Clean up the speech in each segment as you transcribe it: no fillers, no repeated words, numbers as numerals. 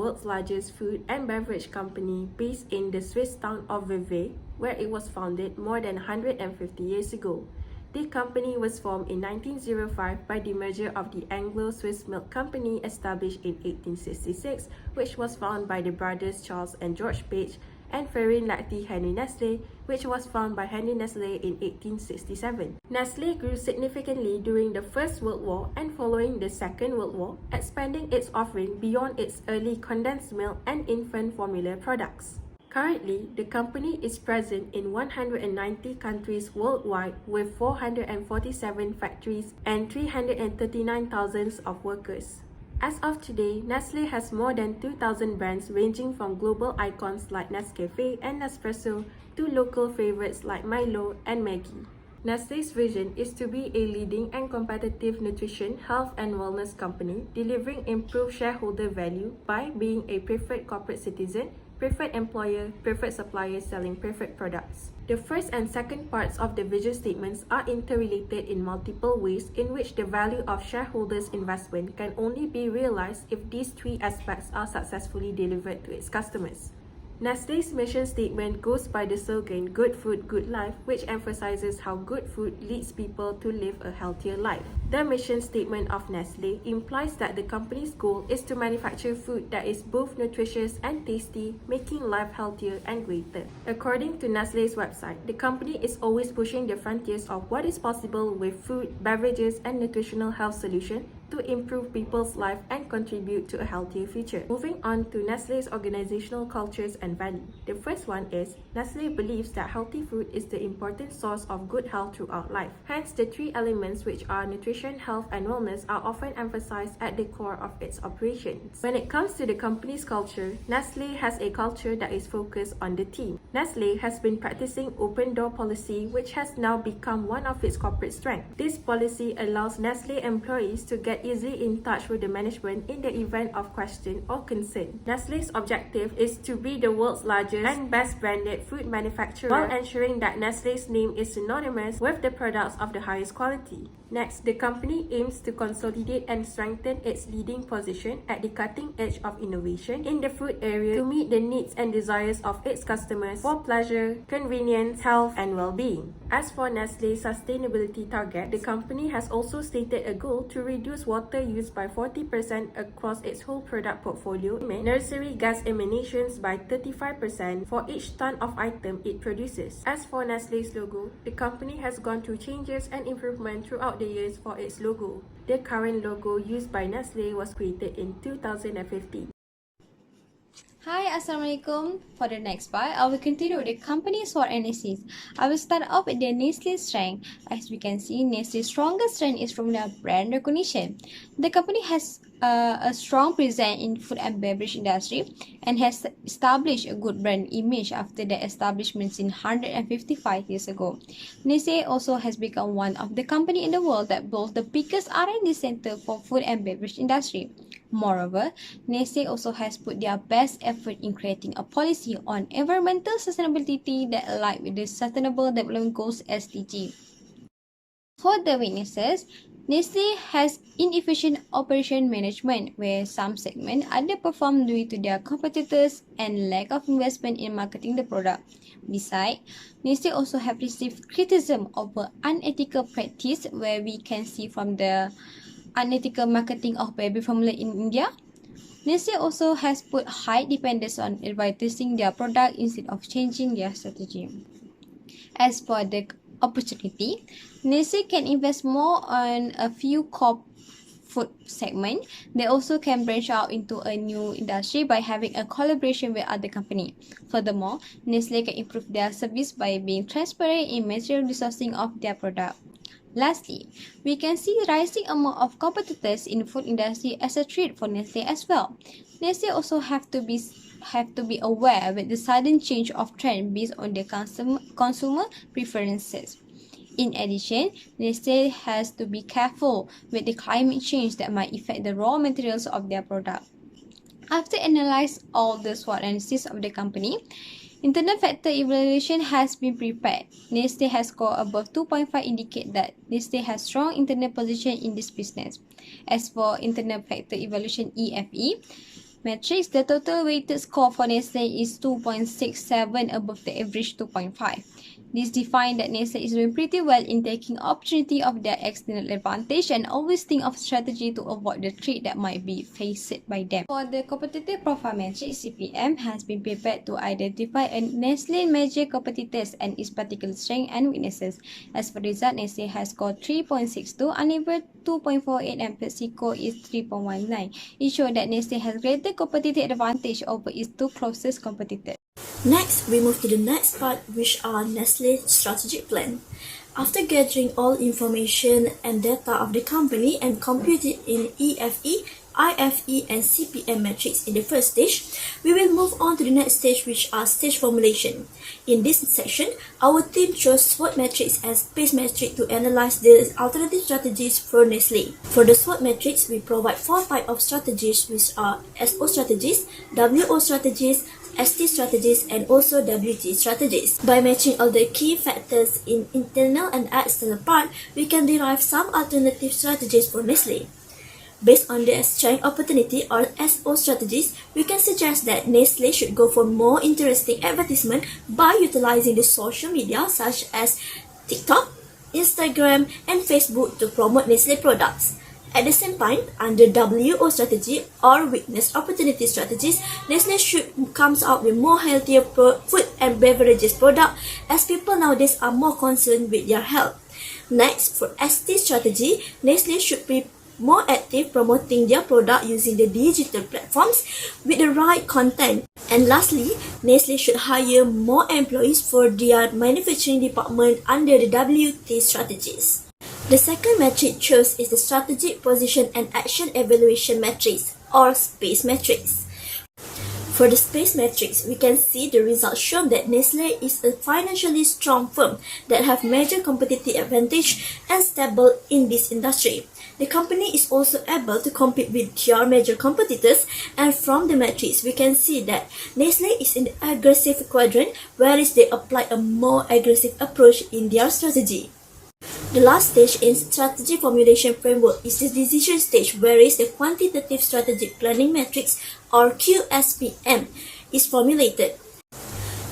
world's largest food and beverage company based in the Swiss town of Vevey, where it was founded more than 150 years ago. The company was formed in 1905 by the merger of the Anglo-Swiss Milk Company established in 1866, which was founded by the brothers Charles and George Page, and Ferrin Lacti Henry Nestle, which was founded by Henry Nestle in 1867. Nestle grew significantly during the First World War and following the Second World War, expanding its offering beyond its early condensed milk and infant formula products. Currently, the company is present in 190 countries worldwide with 447 factories and 339,000 of workers. As of today, Nestle has more than 2,000 brands ranging from global icons like Nescafe and Nespresso to local favorites like Milo and Maggi. Nestle's vision is to be a leading and competitive nutrition, health and wellness company, delivering improved shareholder value by being a preferred corporate citizen, preferred employer, preferred supplier selling preferred products. The first and second parts of the vision statements are interrelated in multiple ways in which the value of shareholders' investment can only be realized if these three aspects are successfully delivered to its customers. Nestle's mission statement goes by the slogan "Good Food, Good Life," which emphasizes how good food leads people to live a healthier life. The mission statement of Nestle implies that the company's goal is to manufacture food that is both nutritious and tasty, making life healthier and greater. According to Nestle's website, the company is always pushing the frontiers of what is possible with food, beverages, and nutritional health solutions to improve people's life and contribute to a healthier future. Moving on to Nestle's organizational cultures and values. The first one is, Nestle believes that healthy food is the important source of good health throughout life. Hence, the three elements which are nutrition, health, and wellness are often emphasized at the core of its operations. When it comes to the company's culture, Nestle has a culture that is focused on the team. Nestle has been practicing open door policy, which has now become one of its corporate strengths. This policy allows Nestle employees to get easily in touch with the management in the event of question or concern. Nestle's objective is to be the world's largest and best branded food manufacturer while ensuring that Nestle's name is synonymous with the products of the highest quality. Next, the company aims to consolidate and strengthen its leading position at the cutting edge of innovation in the food area to meet the needs and desires of its customers for pleasure, convenience, health, and well-being. As for Nestle's sustainability target, the company has also stated a goal to reduce water use by 40% across its whole product portfolio, nursery gas emanations by 35% for each ton of item it produces. As for Nestle's logo, the company has gone through changes and improvement throughout the years for its logo. The current logo used by Nestle was created in 2015. Hi, Assalamualaikum. For the next part, I will continue with the company SWOT analysis. I will start off with the Nestle strength. As we can see, Nestle's strongest strength is from their brand recognition. The company has a strong presence in food and beverage industry and has established a good brand image after their establishment in 155 years ago. Nestle also has become one of the company in the world that boasts the biggest R&D center for food and beverage industry. Moreover, Nestle also has put their best effort in creating a policy on environmental sustainability that align with the Sustainable Development Goals (SDG). For the weaknesses, Nestle has inefficient operation management, where some segments underperform due to their competitors and lack of investment in marketing the product. Besides, Nestle also have received criticism over unethical practice, where we can see from the unethical marketing of baby formula in India. Nestle also has put high dependence on advertising their product instead of changing their strategy. As for the opportunity, Nestle can invest more on a few core food segment. They also can branch out into a new industry by having a collaboration with other companies. Furthermore, Nestle can improve their service by being transparent in material resourcing of their product. Lastly, we can see rising amount of competitors in the food industry as a threat for Nestle as well. Nestle also have to be aware with the sudden change of trend based on their consumer preferences. In addition, Nestle has to be careful with the climate change that might affect the raw materials of their product. After analyzing all the SWOT analysis of the company, internal factor evaluation has been prepared. Nestle has scored above 2.5 indicate that Nestle has strong internal position in this business. As for internal factor evaluation EFE, matrix, the total weighted score for Nestle is 2.67 above the average 2.5. This defines that Nestle is doing pretty well in taking opportunity of their external advantage and always think of strategy to avoid the threat that might be faced by them. For the competitive profile matrix, CPM has been prepared to identify a Nestle major competitors and its particular strengths and weaknesses. As per result, Nestle has scored 3.62, Unilever 2.48 and PepsiCo is 3.19. It shows that Nestle has greater competitive advantage over its two closest competitors. Next, we move to the next part, which are Nestle's strategic plan. After gathering all information and data of the company and compute it in EFE, IFE and CPM metrics in the first stage, we will move on to the next stage, which are stage formulation. In this section, our team chose SWOT metrics as base metric to analyze the alternative strategies for Nestle. For the SWOT metrics, we provide 4 types of strategies, which are SO strategies, WO strategies, ST strategies, and also WT strategies. By matching all the key factors in internal and external part, we can derive some alternative strategies for Nestle. Based on the strength opportunity or SO strategies, we can suggest that Nestle should go for more interesting advertisement by utilizing the social media such as TikTok, Instagram, and Facebook to promote Nestle products. At the same time, under WO strategy or weakness opportunity strategies, Nestle should come out with more healthier food and beverages product, as people nowadays are more concerned with their health. Next, for ST strategy, Nestle should be more active promoting their product using the digital platforms with the right content. And lastly, Nestle should hire more employees for their manufacturing department under the WT strategies. The second metric chosen is the Strategic Position and Action Evaluation Matrix, or SPACE matrix. For the SPACE matrix, we can see the results shown that Nestle is a financially strong firm that have major competitive advantage and stable in this industry. The company is also able to compete with their major competitors, and from the matrix, we can see that Nestle is in the aggressive quadrant, whereas they apply a more aggressive approach in their strategy. The last stage in strategy formulation framework is the decision stage, whereas the quantitative strategic planning matrix or QSPM is formulated.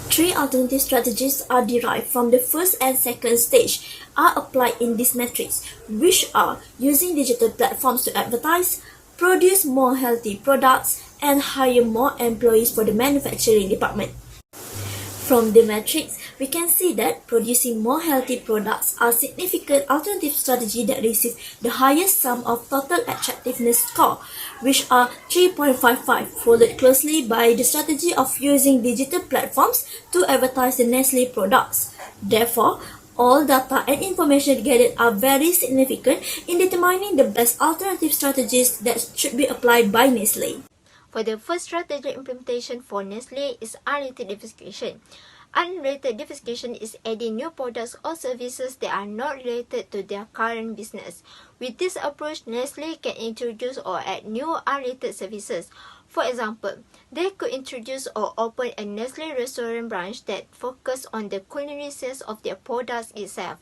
3 alternative strategies are derived from the first and second stage are applied in this matrix, which are using digital platforms to advertise, produce more healthy products, and hire more employees for the manufacturing department. From the matrix, we can see that producing more healthy products are significant alternative strategy that receive the highest sum of total attractiveness score, which are 3.55, followed closely by the strategy of using digital platforms to advertise the Nestle products. Therefore, all data and information gathered are very significant in determining the best alternative strategies that should be applied by Nestle. For the first strategy implementation for Nestle is unrelated diversification. Unrelated diversification is adding new products or services that are not related to their current business. With this approach, Nestle can introduce or add new unrelated services. For example, they could introduce or open a Nestle restaurant branch that focuses on the culinary sales of their products itself.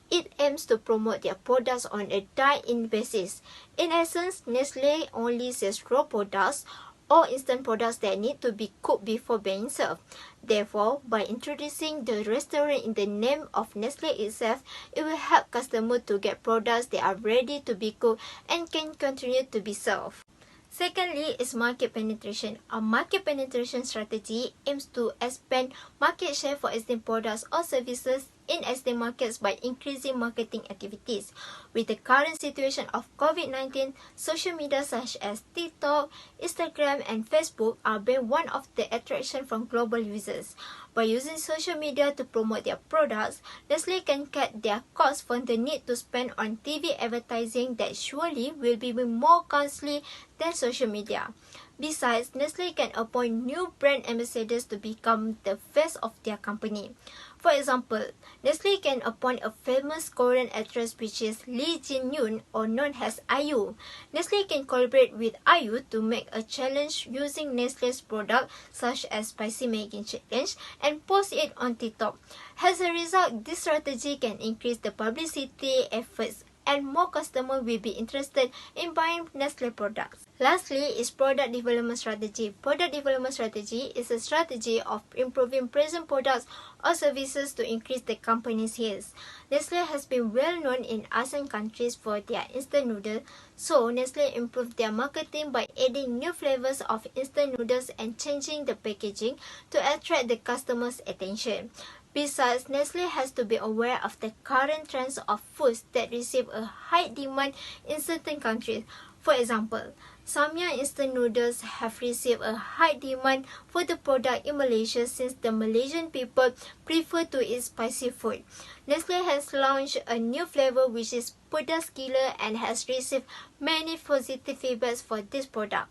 It aims to promote their products on a dine-in basis. In essence, Nestle only sells raw products or instant products that need to be cooked before being served. Therefore, by introducing the restaurant in the name of Nestle itself, it will help customers to get products that are ready to be cooked and can continue to be served. Secondly is market penetration. A market penetration strategy aims to expand market share for existing products or services in existing markets by increasing marketing activities. With the current situation of COVID-19, social media such as TikTok, Instagram, and Facebook are being one of the attractions from global users. By using social media to promote their products, Nestle can cut their costs from the need to spend on TV advertising that surely will be more costly than social media. Besides, Nestle can appoint new brand ambassadors to become the face of their company. For example, Nestle can appoint a famous Korean actress which is Lee Jin-yoon, or known as IU. Nestle can collaborate with IU to make a challenge using Nestle's product such as Spicy Maggi Challenge and post it on TikTok. As a result, this strategy can increase the publicity efforts and more customers will be interested in buying Nestle products. Lastly is product development strategy. Product development strategy is a strategy of improving present products or services to increase the company's sales. Nestle has been well known in ASEAN countries for their instant noodles, so Nestle improved their marketing by adding new flavors of instant noodles and changing the packaging to attract the customers' attention. Besides, Nestle has to be aware of the current trends of foods that receive a high demand in certain countries. For example, Samyang instant noodles have received a high demand for the product in Malaysia since the Malaysian people prefer to eat spicy food. Nestle has launched a new flavor which is pedas gila and has received many positive feedbacks for this product.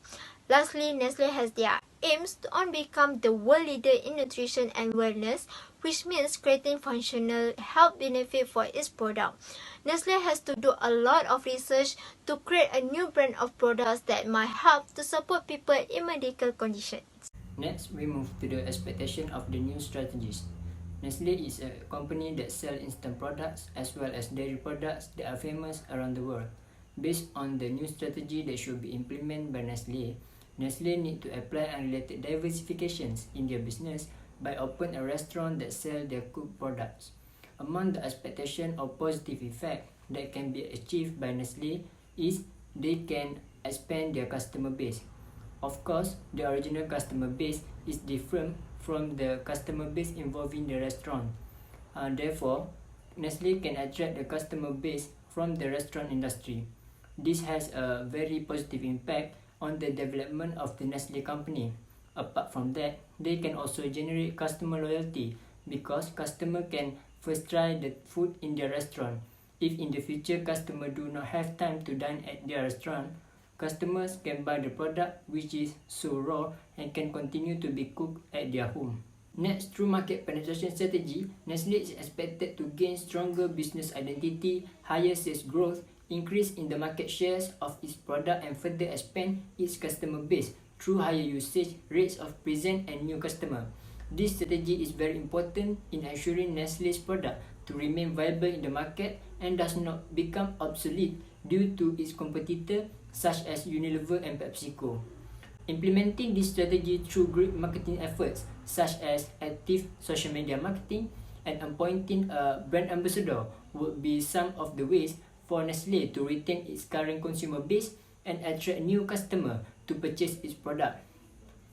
Lastly, Nestle has their aims to become the world leader in nutrition and wellness, which means creating functional health benefit for its product. Nestle has to do a lot of research to create a new brand of products that might help to support people in medical conditions. Next, we move to the expectation of the new strategies. Nestle is a company that sells instant products as well as dairy products that are famous around the world. Based on the new strategy that should be implemented by Nestle need to apply unrelated diversifications in their business by opening a restaurant that sells their cooked products. Among the expectation of positive effect that can be achieved by Nestle is they can expand their customer base. Of course, the original customer base is different from the customer base involving the restaurant. Therefore, Nestle can attract the customer base from the restaurant industry. This has a very positive impact on the development of the Nestle company. Apart from that, they can also generate customer loyalty because customers can first try the food in their restaurant. If in the future customers do not have time to dine at their restaurant, customers can buy the product which is so raw and can continue to be cooked at their home. Next, through market penetration strategy, Nestle is expected to gain stronger business identity, higher sales growth, increase in the market shares of its product and further expand its customer base through higher usage rates of present and new customers. This strategy is very important in ensuring Nestle's product to remain viable in the market and does not become obsolete due to its competitors such as Unilever and PepsiCo. Implementing this strategy through great marketing efforts such as active social media marketing and appointing a brand ambassador would be some of the ways for Nestle to retain its current consumer base and attract new customers to purchase its product.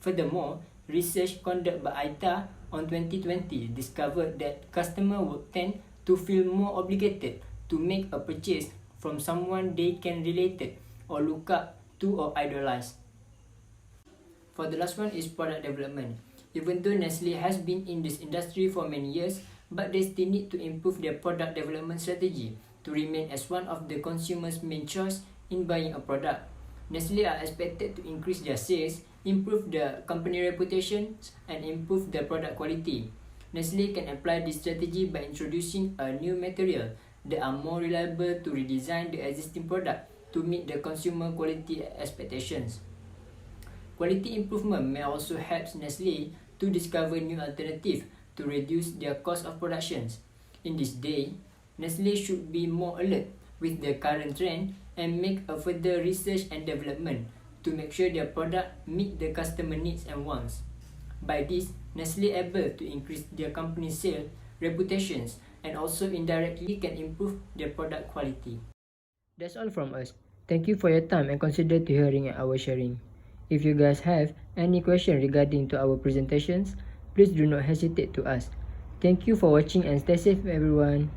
Furthermore, research conducted by ITA on 2020 discovered that customers would tend to feel more obligated to make a purchase from someone they can relate to or look up to or idolize. For the last one is product development. Even though Nestle has been in this industry for many years, but they still need to improve their product development strategy to remain as one of the consumers' main choice in buying a product. Nestle are expected to increase their sales, improve the company reputation, and improve the product quality. Nestle can apply this strategy by introducing a new material that are more reliable to redesign the existing product to meet the consumer quality expectations. Quality improvement may also help Nestle to discover new alternatives to reduce their cost of productions. In this day, Nestle should be more alert with the current trend and make a further research and development to make sure their product meet the customer needs and wants. By this, Nestle able to increase their company's sales, reputations, and also indirectly can improve their product quality. That's all from us. Thank you for your time and consider to hearing our sharing. If you guys have any question regarding to our presentations, please do not hesitate to ask. Thank you for watching and stay safe everyone.